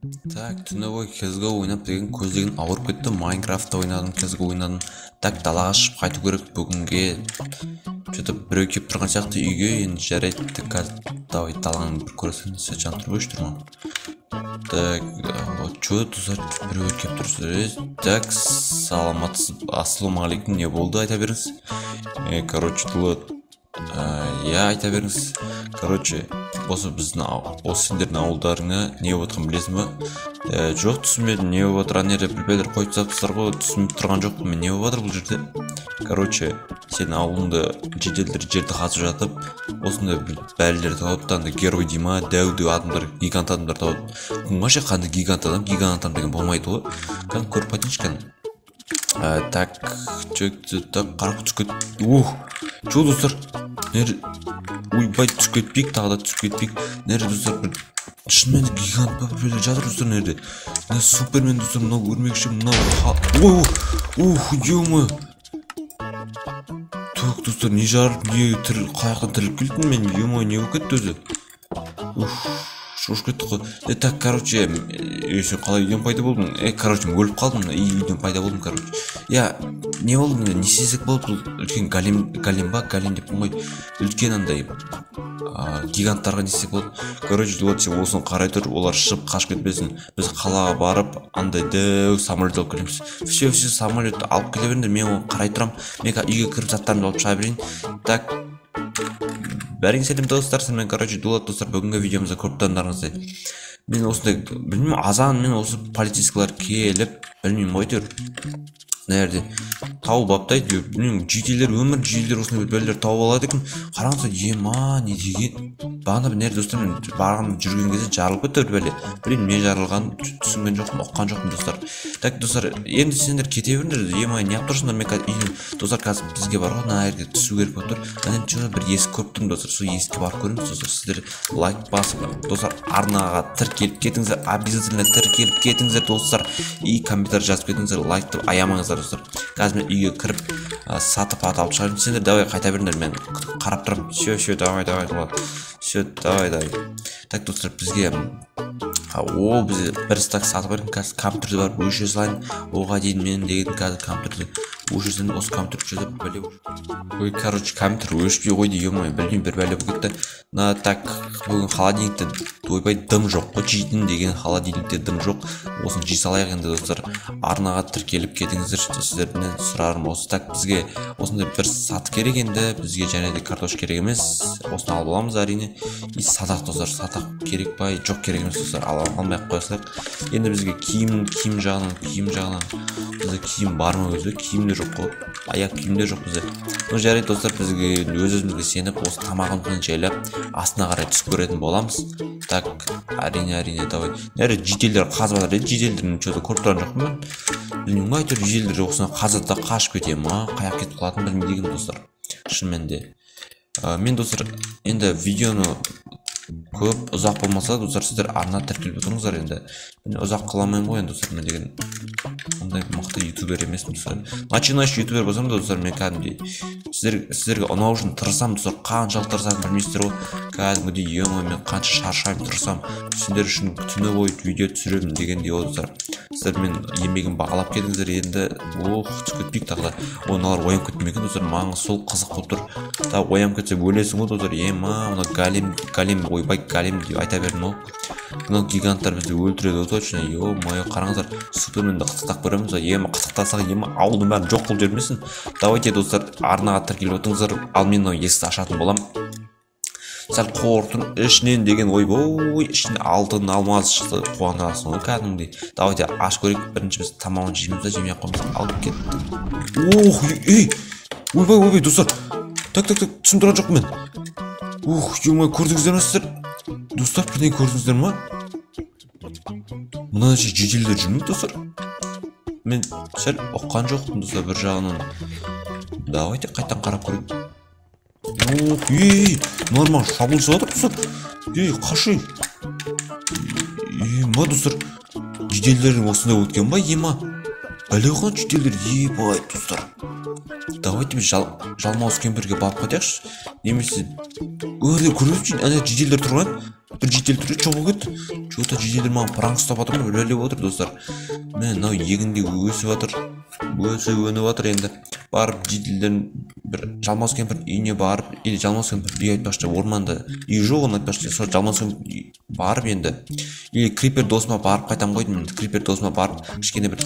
Так, түні бойы CSGO ойнап деген көздеген ауырып кетті. Майнкрафтта ойнадым, CSGO ойнадым. Так, далаға шығып қайту керек бүгінге. Что-то біреу келіп тұрған сияқты үйге, енді жарайды. Давай даланы бір көресің, сәтжан тұрбойш тұрма. Так, что тұзар біреу келіп тұрсыз? Так, саламатсыз, ассалаумағалейкум, не болды айта беріңіз? Короче, я айта беріңіз. Короче, осы біздің осы сендердің ауылдарыңа не болып жатқанын білесің ба? Жоқ, түсінбедім, не болып жатыр, ана жерде білбелер қойып тастапсыздар ғой, түсініп тұрған жоқпын мен, не болып жатыр бұл жерде? Короче, сенің ауылыңда жеделдер жерді қазып жатып, осындай бәлелер тауып, андай герой дей ма, дәу адамдар, гигант адамдар тауып. Қыңғашы қандай гигант адам деген болмайды ғой. Кәдімгі көріп қайтайыншы кәдімгі. Так, так, қарақұт түсіп кетті. Чо достар? Ойбай түсіп кетпейік, тағы да түсіп кетпейік. Нәре достар, бір шынымен гигант ба біреулер жатыр достар нерде. Супермен достар, мынау өрмекші, мынау ё-мо. Тоқ достар, не жарып, не қаяқтан тіріліп келдің мен, ё-мо, не болып кетті өзі. Шошып кетті ғой. Так, короче, сен қалай үйден пайда болдың? Короче, мен өліп қалдым, үйден пайда болдым, короче. Не болды, не сезік болды, үлкен голем ба, голем деп қой, үлкен андай гиганттарға не сезік болды. Короче, сен осыны қарай тұр, олар шығып қашып кетпесін. Біз қалаға барып, андай дәу самолет алып келеміз. Все самолетті алып келе беріңдер, мен оны қарай тұрам. Мен үйге кіріп заттарымды алып шыға берейін. Так, бәріңе сәлем достар, мен короче Дулат достар, бүгінгі видеомызда көптандарыңызды. Мен осындай, білмеймін, азан мен осы полицейскілер келіп, білмеймін ғой нәрде тауып аптайды, білмеймін, жителер, өмір жителер осындай бәлелер тауып алады екен. Қараңыздар, ема, не деген? Бағана бір нәрде достар, мен барған жүрген кезде жарылып кетті бір бәле. Білмеймін, не жарылғанын түсінген жоқпын, оққан жоқпын достар. Так, достар, енді сендер кете беріңдер, ема, не алып тұрсыңдар? Мен достар, қазір бізге бар ғой, мына жерге түсу керек болып тұр. Мен бір есік көріп тұрмын достар, сол есікке барып көріңіз достар. Сіздер лайк басып, достар, арнаға тіркеліп кетіңіздер, обязательно тіркеліп кетіңіздер достар. И комментарий жазып кетіңіздер, лайкты аямаңыздар достар. Қазір мен үйге кіріп сатып алып шығармын. Сендер давай қайта беріңдер, мен қарап тұрмын. Все, давай. Все, давай. Так, достар, бізге бізде бір стак сатып берген, қазір компьютерді барып өшіре салайын. Оға дейін мен деген қазір компьютерді өшірсен, осы компьютер өшіріп бәле. Ой, короче, компьютер өшпей қойды, ё-мо, білмеймін, бір бәле болып кетті. Так, бүгін холодильникте ойбай дым жоқ, жейтін деген холодильникте дым жоқ. Осыны жей салайық енді достар. Арнаға тіркеліп кетіңіздер, сіздерден сұрарым осы. Так, бізге осындай бір сат керек енді, бізге және де картош керек емес. Осыны алып аламыз әрине. И садақ достар, садақ керек па, жоқ керек емес достар, алмай-ақ қойсақ. Енді бізге киім жағынан бізде киім бар ма өзі? Киім де жоқ қой, аяқ киім де жоқ бізде. Жарайды достар, бізге өзімізге сеніп, осы тамағымызды жайлап астына қарай түсіп көретін боламыз. Так, әрине, давай. Нәрі жителдер қазып жатыр еді, жителдерін что-то көріп тұрған жоқпын мен. Білмеймін, әйтеуір жителдер осыны қазып та қашып кете ма, қаяқ кетіп қалатынын білмейді екенмін достар. Шынымен де. Мен достар, енді видеоны көп ұзақ болмаса достар, сіздер арна тіркеліп отырыңыздар енді. Мен ұзақ қыламайын ғой енді достар, мен деген ондай мықты ютубер емеспін достар. Начинающий ютубер болсам да достар, мен кәдімгідей сіздерге ұнау үшін тырысамын достар, қаншалық тырысамын білмейсіздер ғой. Кәдімгідей, ё-мо, мен қанша шаршаймын тырысам, сендер үшін түні бойы видео түсіремін дегендей ғой достар. Сіздер мен еңбегін бағалап кетіңіздер енді. Түсіп кетпейік тағы да. Олар оянып кетмеген достар, маған сол қызық болып тұр. Тағы оянып кетсе өлесің ғой достар. Ема, мына голем, ойбай голем деп айта бердім ғой. Мынау гиганттар бізді өлтіреді точно. Ё-моё, қараңыздар, суперменді қытықтап көреміз. Ема, қытықтасақ, ема, ауылдың бәрін жоқ қылып жібермесін. Давайте достар, арнаға тіркеліп отырыңыздар. Ал мен мынау есікті ашатын боламын. Сәл қорытын ішінен деген ойбой, ішінде алтын алмаз шықты, қуандырасың ғой кәдімгідей. Давайте аш көрейік, бірінші біз тамағын жейміз да, жемей қоймыз, алып кеттік. Ойбай достар, так, түсін тұрған жоқпын мен. Ё-мо, көрдіңіздер ме сіздер? Достар, бірден көрдіңіздер ма? Мына жеделдер жүрмейді достар. Мен сәл оққан жоқпын достар, бір жағынан. Давайте қайтан қарап көрейік. Нормал, шабылшы жатыр достар. Қашай. Ема достар, жеделдердің осындай өткен ба, ема? Бәле қойған жеделдер, ебай достар. Давайте біз жалмауыз кемпірге барып қайтайықшы. Немесе, көріп жүрген, әне жеделдер тұрған. Bir ciddi duruyor, çabuk git. Что-то жиделер маған пранк ұстап жатыр ма біліп отыр достар. Міне мынау егінде өсіп жатыр. Өніп жатыр енді. Барып жиделден бір жалмауыз кемпір үйіне барып, или жалмауыз кемпір үй айтпақшы орманда үй жоқ оны айтпақшы, сол жалмауыз кемпір барып енді, или крипер досыма барып қайтам ғой деймін. Крипер досыма барып кішкене бір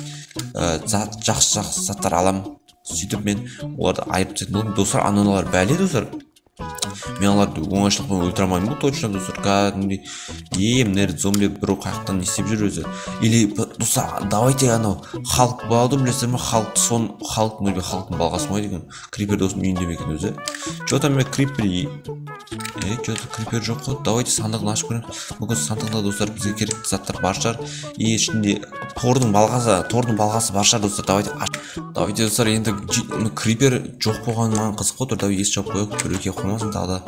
жақсы заттар аламын. Сөйтіп мен оларды айырып тастайтын боламын. Достар, аналар бәле достар. Мен оларды оңайшылықпен өлтіре алмаймын ғой точно достар. Кәдімгідей мына зомби біреу қаяқтан не істеп жүр өзі. Или достар, давайте анау халық бауды білесіздер ме? Халықтың балғасы ма деген крипер досым үйінде ме екен өзі. Что-то мен что-то крипер жоқ қой. Давайте сандығын ашып көремін. Бүгін сандығында достар бізге керекті заттар бар шығар. И ішінде тордың балғасы бар шығар достар. Давайте достар, енді крипер жоқ болған маған қызық қой. Давай ес жауып қойып біреуге қоймасын тағы да.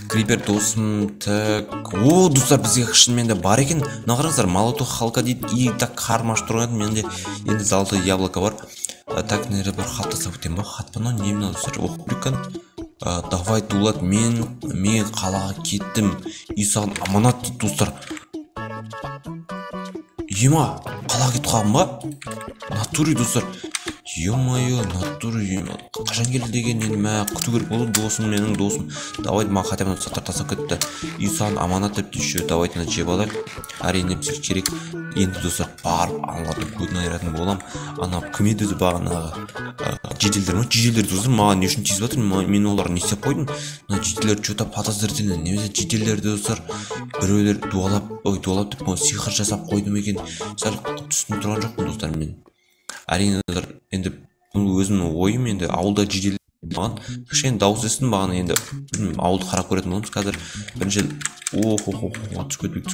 Крипер досым так. О достар, бізге шынымен де бар екен. Мына қараңыздар, молоток халка дейді. И так қармаш тұрған менде енді золотое яблоко бар. Так, наверное, бір хат тастап өтем ба? Хат па, не мынау достар, оқып білкен. Давай дулат, мен қалаға кеттім. И саған аманат дейді достар. Ема, қалаға кетіп қалдым ба? Натуре достар. Ё-моё, натуре. Қашан келді деген енді мә күту керек болды. Досым, менің досым. Давайте маған хотя бы заттар тастап кетті. И саған аманат деп еще давайте мына жеп алайық. Әрине бізге керек. Енді достар барып алады көзін айыратын болам. Ана кім еді өзі бағанағы жеделдер ме? Жеделдер достар маған не үшін тиісіп жатыр? Мен оларға не істеп қойдым? Мына жеделдер что-то подозрительно. Немесе жеделдерді достар біреулер дуалап деп сиқыр жасап қойды ма екен? Сәл түсініп тұрған жоқпын достар мен. Әрине достар, енді бұл өзімнің ойым. Енді ауылда жедел маған кішкене дауыс естідім, маған енді ауылды қарап көретін боламыз қазір. Бірінші түскөтпек.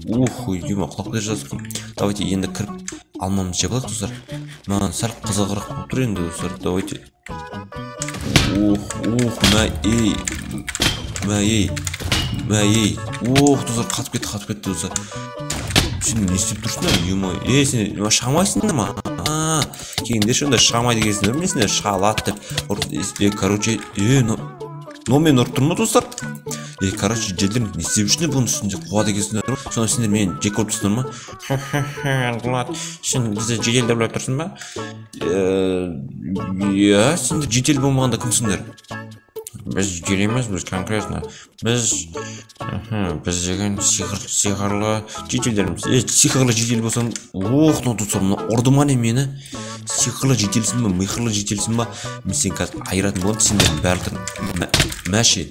Ема құлап кете жаздық. Давайте енді кіріп алмамыз жеп алайық достар. Маған сәл қызығырақ болып тұр енді достар. Давайте. Достар, қатып кетті достар. Сен не істеп тұрсыңдар? Сен шағамайсыңдар ма? Кейіндер шында шағамайды кезіңдер білесіңдер, шағалады деп. Короче, мен ұрып тұрмын достар. Короче, жеделдер не істеп үшіне бұның үстінде қуады кезіңдер. Соны сендер мен жек көріп тұрсыңдар ма? Дулат, сен бізде жедел деп ойлап тұрсың ба? Сендер жедел болмағанда кімсіңдер? Біз жедел емес, біз конкретно. Біз деген сиқырлы жеделдерміз. Сиқырлы жедел болсаң, достар, ұрды ма не мені? Сиқырлы жеделсің ба, миқырлы жеделсің ба? Мен сен қазір айыратын боламын, сендердің бәрін мәші.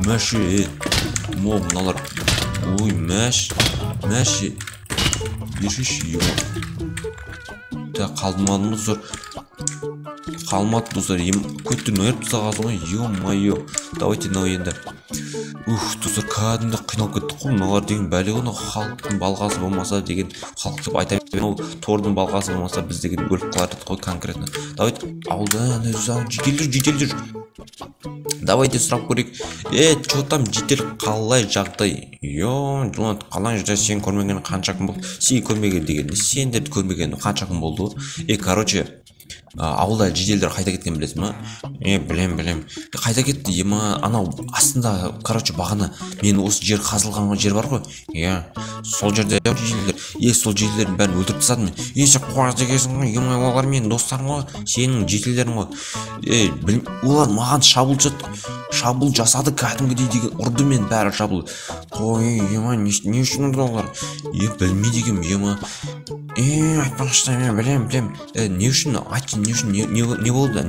Мәші. Мыналар. Мәші. Ешіші. Қалдымадым достар. Қалмады достар, көттің өйіріп тұсағазы ғой, ё-майо. Давайте мынау енді. Достар, кәдімді қиналып кетті қой, мыналар деген бәле ғой, халықтың балғасы болмаса деген, халық деп айта бермей, тордың балғасы болмаса біз деген өліп қалар еді ғой конкретно. Давайте ауылдан жеделдер. Давайте сұрап көрейік. Что там жедел қалай жағдай? Дулат, қалай жағдай, сен көрмеген қанша күн болды? Сен көрмеген деген, сендерді көрмеген қанша күн болды? Короче, ауылда жеделдер қайта кеткен білесің ма? Білем. Қайта кетті, анау астында, короче, бағана мен осы жер қазылған жер бар ғой? Сол жерде жеделдер. Сол жеделдердің бәрін өлтіріп тастадым мен. Сен қуаз дегенсің ғой, олар менің достарым ғой, сенің жеделдерің ғой. Олар маған шабуыл жасады кәдімгідей деген, ұрды мен бәрі шабуыл. Не үшін ұрды олар? Білмейді екенмін, айтпақшы, мен білем. Не үшін? Айтшы, не болды?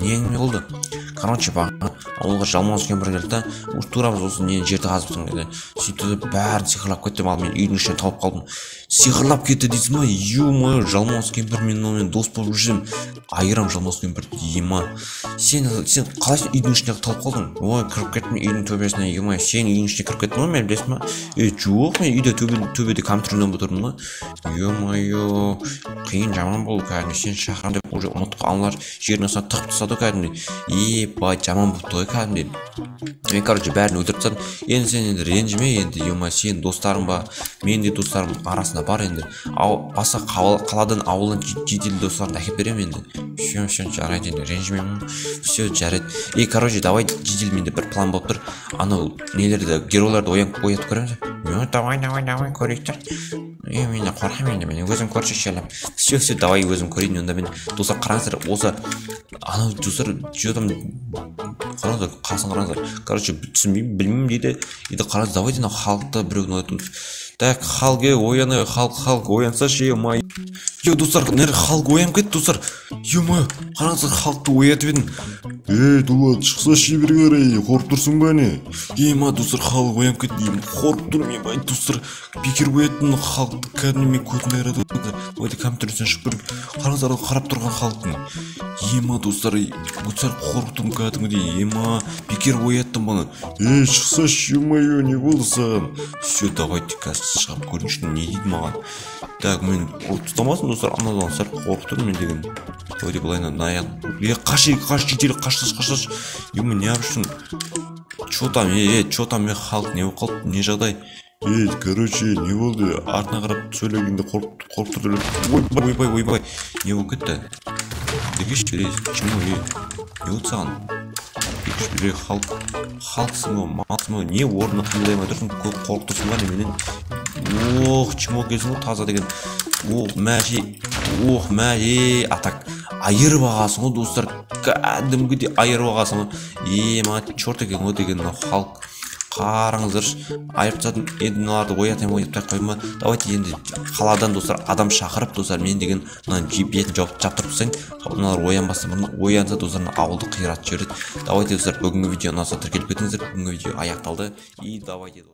Короче, ауылға жалмауыз кемпір келді да, тура біз осы жерді қазыптың деді. Сөйтіп бәрін сиқырлап кетті, ал мен үйдің ішінен тауып қалдым. Сиқырлап кетті дейсің ба? Ё-моё, жалмауыз кемпір мен дос болып жүрсем, айырам жалмауыз кемпірді. Сен қалай үйдің ішіне тауып қалдың? Кіріп кеттім үйдің төбесіне. Ё-моё, сен үйдің ішіне кіріп кеттің ғой, мен білесің ба? Жоқ, мен үйде төбеде компьютер ойнап отырдым ғой. Ё-моё, қиын жаман болды кәдімгі. Сен шақырам деп уже ұмытып аналар жердің астына тығып тастады кәдімгі. бай жаман болыпты ғой кәдімгідей. Мен короче бәрін өлтіріп тастадым. Енді сен енді ренжіме, енді ема сен достарың ба, мен де достарым арасында бар енді. Басқа қаладан ауылдан жедел достарымды әкеп беремін енді. Все жарайды енді ренжімеймін. Все жарайды. Короче давай жедел менде бір план болып тұр. Анау нелерді геройларды оятып көреміз. Давай көрейік. Мен қорқамын енді, мен өзім көрші шелем. Все давай өзім көрейін. Онда мен достар қараңыздар, осы анау достар жүйедім қараңыздар, қасын қараңыздар. Короче түсінбеймін, білмеймін дейді. Енді қараңыз, давайте мына халықты біреуін оятыңыз. Так, халық оянайық, халық оянса ше, ема. Достар, нәре халық оянып кетті достар. Ема, қараңыздар, халықты оятып едім. Дулат, шықса шебер қарай, қорып тұрсың ба не? Ема, достар, халық оянып кетті деймін. Қорып тұрмын, ема, достар. Бекер ояттым халықты, кәдімгі мен көтін айрады. Давайте компьютерден шығып көрейік. Қараңыздар, қарап тұрған халықтың. Ема, достар, қорып тұрмын кәдімгідей. Ема, бекер ояттым баны. Шықса ше-мое, не болды саған? Все, давайте қазір шығып көріңізші, не дейді маған. Так, мен ұстамасын достар, анадан сәл қорып тұрмын мен деген. Давайте былайынан наяқ. Қаш, жетелік, қашташ. Ема, не yapışsың? Чо там, мен халық не болып қалды, не жағдай? Короче, не болды? Артына қарап сөйлегенде қорып тұрды. Ойбай, не болып кетті? Дегеш берей, чему, не болды саған? Дегеш берей, халықсың ба, малсың ба, не орнына қимылдаймай тұрсың, қорып тұрсың ба неменен? Чему келсің ғой, таза деген. Мәже, атак. Айыр бағасың ғой, достар, кәдімгідей айыр бағасың ғой. Чорт екен ғой деген халық. Қараңыздар, айырып тастадым. Енді мыналарды оятып қойма. Давайте енді қаладан достар адам шақырып, достар мен деген бетін жаптырып тастайын. Мыналар оянбастан бұрын оянса достар ауылды қиратып жібереді. Давайте достар бүгінгі видео ұнаса тіркеліп кетіңіздер. Бүгінгі видео аяқталды. Давайте